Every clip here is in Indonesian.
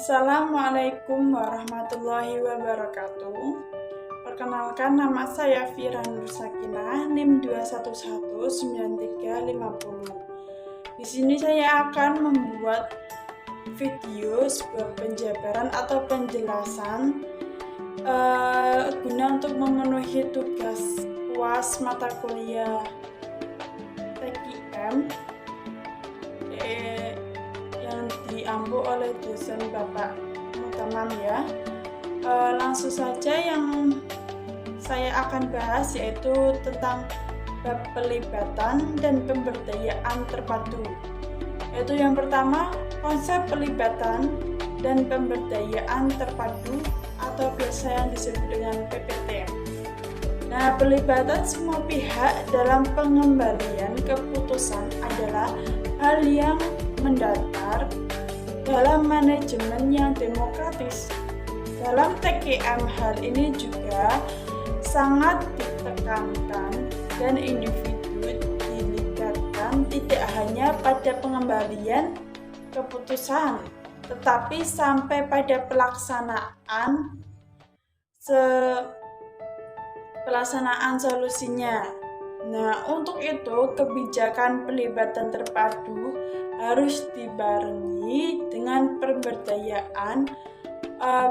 Assalamualaikum warahmatullahi wabarakatuh. Perkenalkan, nama saya Fira Nur Sakinah, NIM 2119350. Di sini saya akan membuat video sebuah penjabaran atau penjelasan guna untuk memenuhi tugas UAS mata kuliah TKM yang diampu oleh dosen Bapak Mutamam ya. Langsung saja yang saya akan bahas yaitu tentang bab pelibatan dan pemberdayaan terpadu. Yaitu yang pertama, konsep pelibatan dan pemberdayaan terpadu atau biasa yang disebut dengan PPT. Nah, pelibatan semua pihak dalam pengembalian keputusan adalah hal yang mendasar dalam manajemen yang demokratis. Dalam TKM, hal ini juga sangat ditekankan dan individu dilibatkan tidak hanya pada pengembalian keputusan, tetapi sampai pada pelaksanaan solusinya. Nah, untuk itu kebijakan pelibatan terpadu harus dibarengi dengan pemberdayaan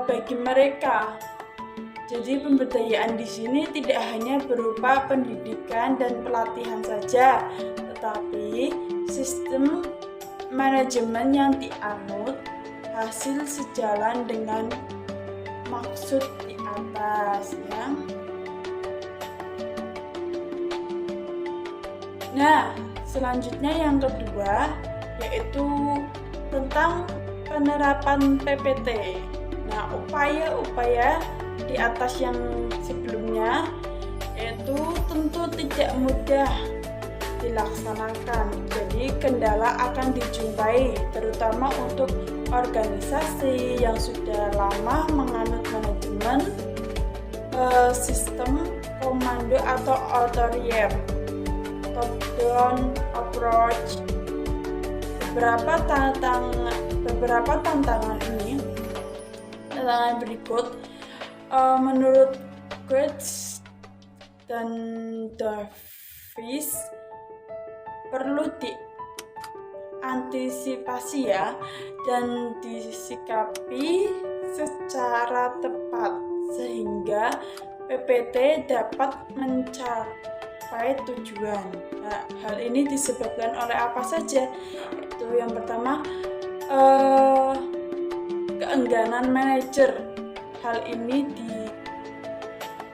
bagi mereka. Jadi pemberdayaan di sini tidak hanya berupa pendidikan dan pelatihan saja, tetapi sistem manajemen yang dianut hasil sejalan dengan maksud di atas ya. Nah, selanjutnya yang kedua yaitu tentang penerapan PPT. Nah, upaya-upaya di atas yang sebelumnya yaitu tentu tidak mudah dilaksanakan. Jadi kendala akan dijumpai terutama untuk organisasi yang sudah lama menganut manajemen sistem komando atau otoriter, top-down approach. Beberapa tantangan berikut menurut Goetz dan Davis perlu diantisipasi ya dan disikapi secara tepat sehingga PPT dapat mencapai tujuan. Nah, hal ini disebabkan oleh apa saja? Itu yang pertama, keengganan manajer. Hal ini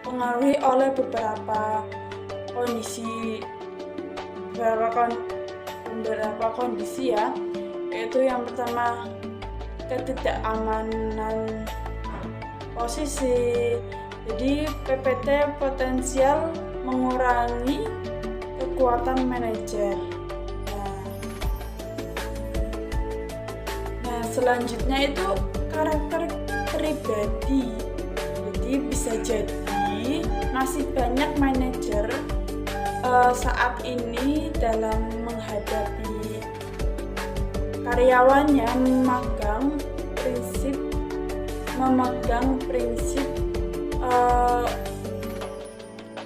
dipengaruhi oleh beberapa kondisi ya. Yaitu yang pertama, ketidakamanan posisi. Jadi PPT potensial mengurangi kekuatan manajer. Nah, selanjutnya itu karakter pribadi. Jadi bisa jadi masih banyak manajer saat ini dalam menghadapi karyawannya memegang prinsip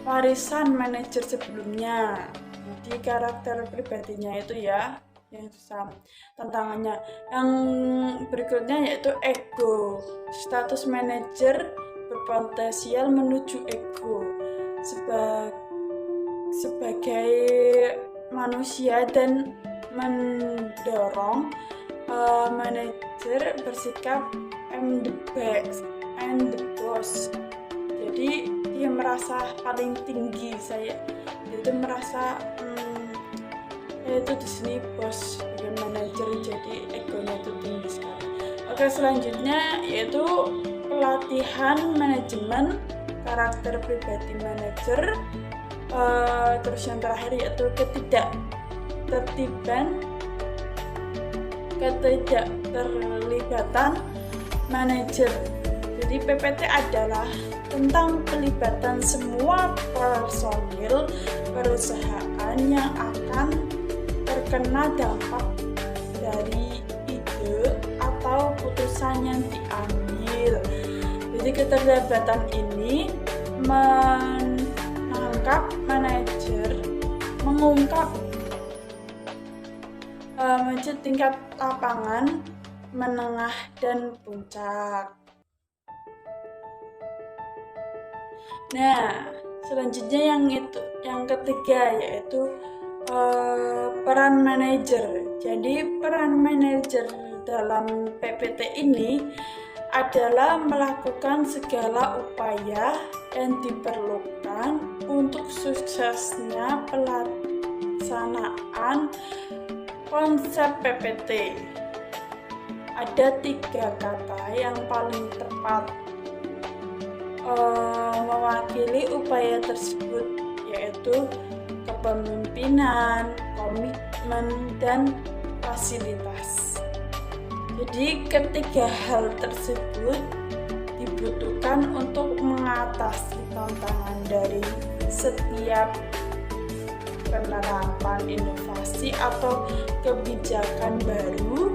warisan manajer sebelumnya. Jadi karakter pribadinya itu ya yang susah. Tantangannya yang berikutnya yaitu ego. Status manajer berpotensial menuju ego sebagai manusia dan mendorong manajer bersikap I'm the best, I'm the boss. Jadi dia merasa paling tinggi, itu merasa itu di sini bos sebagai manajer, jadi egonya itu tinggi sekali. Oke, selanjutnya yaitu pelatihan manajemen karakter pribadi manajer. Terus yang terakhir yaitu ketidakterlibatan manajer. Jadi PPT adalah tentang pelibatan semua personil perusahaan yang akan terkena dampak dari ide atau putusan semuanya diambil. Jadi keterlibatan ini menangkap manajer mengungkap manajer tingkat lapangan, menengah, dan puncak. Nah, selanjutnya yang ketiga yaitu peran manajer. Jadi peran manajer dalam PPT ini adalah melakukan segala upaya yang diperlukan untuk suksesnya pelaksanaan konsep PPT. Ada 3 kata yang paling tepat mewakili upaya tersebut, yaitu kepemimpinan, komitmen, dan fasilitas. Jadi ketiga hal tersebut dibutuhkan untuk mengatasi tantangan dari setiap penerapan inovasi atau kebijakan baru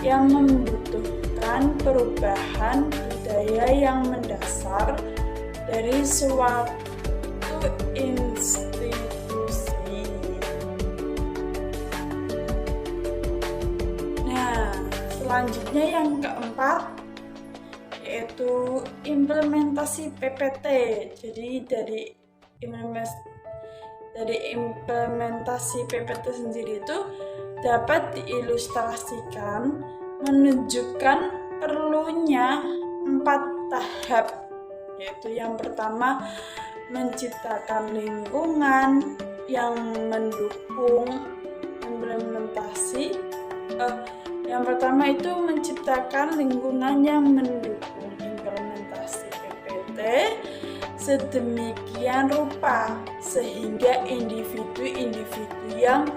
yang membutuhkan perubahan budaya yang mendasar dari suatu institusi. Nah, selanjutnya yang keempat yaitu implementasi PPT. Jadi dari implementasi PPT sendiri itu dapat diilustrasikan menunjukkan perlunya 4 tahap, yaitu yang pertama menciptakan lingkungan yang mendukung implementasi. Yang pertama itu menciptakan lingkungan yang mendukung implementasi PPT sedemikian rupa sehingga individu-individu yang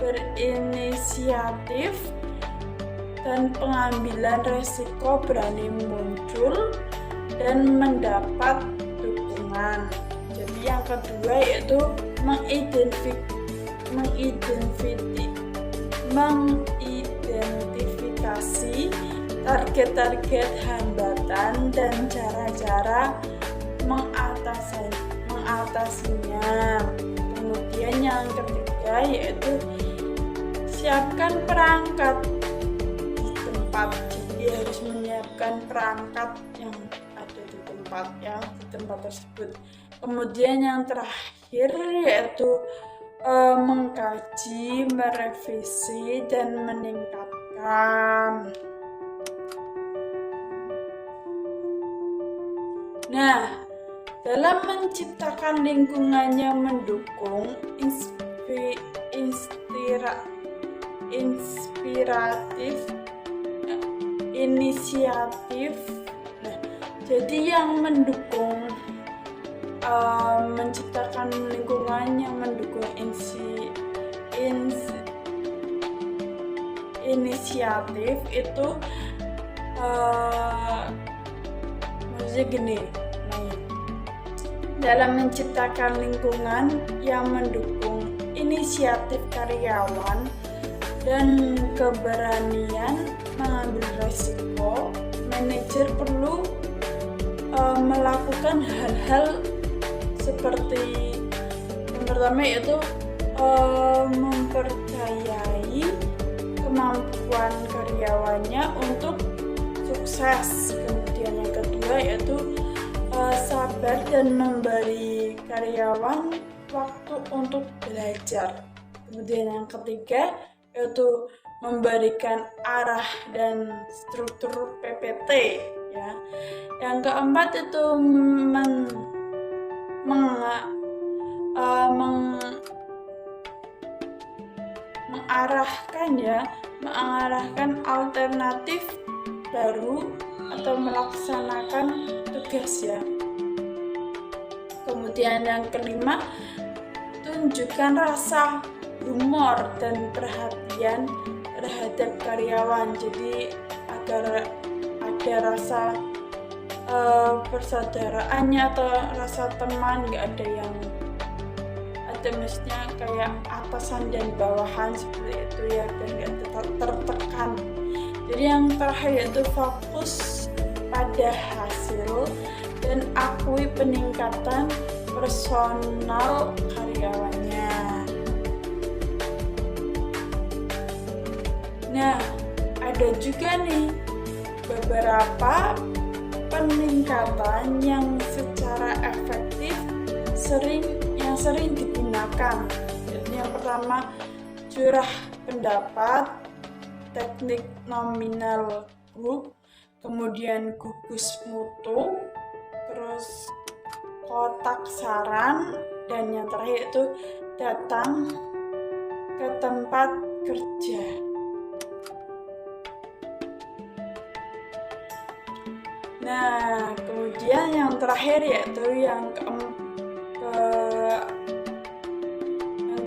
berinisiatif dan pengambilan resiko berani muncul dan mendapat dukungan. Jadi yang kedua yaitu mengidentifikasi target-target hambatan dan cara-cara mengatasinya. Kemudian yang ketiga yaitu siapkan perangkat di tempat. Jadi harus menyiapkan perangkat yang ada di tempat tersebut. Kemudian yang terakhir yaitu mengkaji, merevisi, dan meningkatkan. Nah, dalam menciptakan lingkungan yang mendukung, inspiratif, inisiatif. Nah, jadi yang mendukung menciptakan lingkungan yang mendukung inisiatif itu maksudnya gini. Dalam menciptakan lingkungan yang mendukung inisiatif karyawan dan keberanian mengambil risiko, manajer perlu melakukan hal-hal seperti yang pertama yaitu mempercayai kemampuan karyawannya untuk sukses. Kemudian yang kedua yaitu sabar dan memberi karyawan waktu untuk belajar. Kemudian yang ketiga yaitu memberikan arah dan struktur PPT, ya. Yang keempat itu mengarahkan alternatif baru atau melaksanakan tugas, ya. Kemudian yang kelima, tunjukkan rasa humor dan perhatian terhadap karyawan. Jadi agar ada rasa persaudaraannya atau rasa teman, nggak ada itu, maksudnya kayak atasan dan bawahan seperti itu ya, biar nggak tertekan. Jadi yang terakhir yaitu fokus pada hasil dan akui peningkatan personal karyawannya. Nah, ada juga nih beberapa peningkatan yang secara efektif sering digunakan. Jadi yang pertama, curah pendapat, teknik nominal group, kemudian gugus mutu, terus kotak saran, dan yang terakhir itu datang ke tempat kerja. Nah, kemudian yang terakhir yaitu yang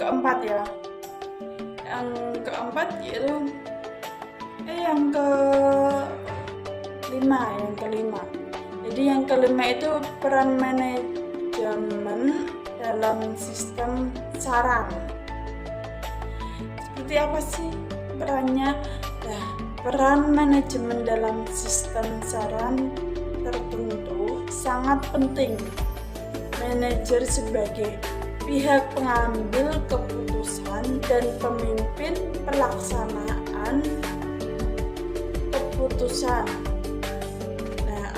keempat ya. Yang keempat yaitu yang kelima. Jadi yang kelima itu peran manajemen dalam sistem saran. Seperti apa sih perannya? Nah, peran manajemen dalam sistem saran tertentu sangat penting. Manajer sebagai pihak pengambil keputusan dan pemimpin pelaksanaan keputusan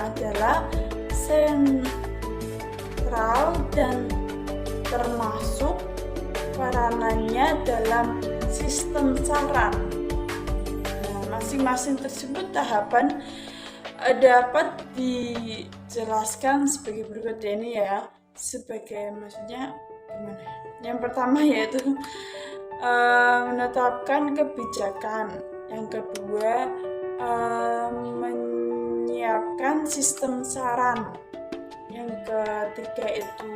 adalah sentral dan termasuk peranannya dalam sistem saran. Masing-masing tersebut tahapan dapat dijelaskan sebagai berikut ini ya. Sebagai maksudnya gimana? Yang pertama yaitu menetapkan kebijakan. Yang kedua menyiapkan sistem saran. Yang ketiga itu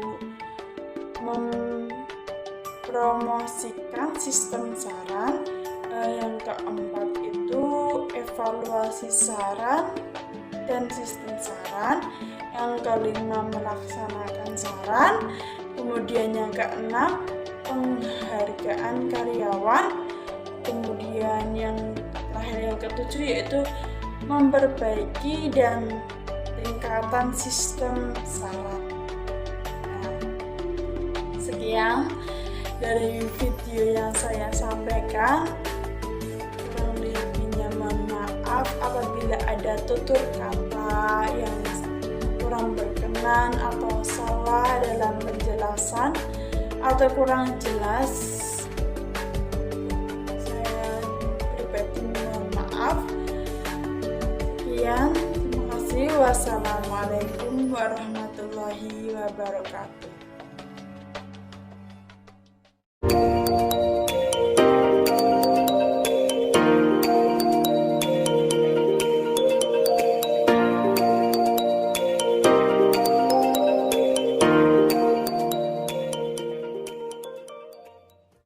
mempromosikan sistem saran. Yang keempat itu evaluasi saran dan sistem saran. Yang kelima melaksanakan saran. Kemudian yang keenam penghargaan karyawan. Kemudian yang terakhir yang ketujuh yaitu memperbaiki dan tingkatan sistem saran. Sekian dari video yang saya sampaikan. Kurang lebihnya mohon maaf apabila ada tutur kata yang kurang berkenan atau salah dalam penjelasan atau kurang jelas. Saya pribadi mohon maaf. Sekian, terima kasih. Wassalamualaikum warahmatullahi wabarakatuh.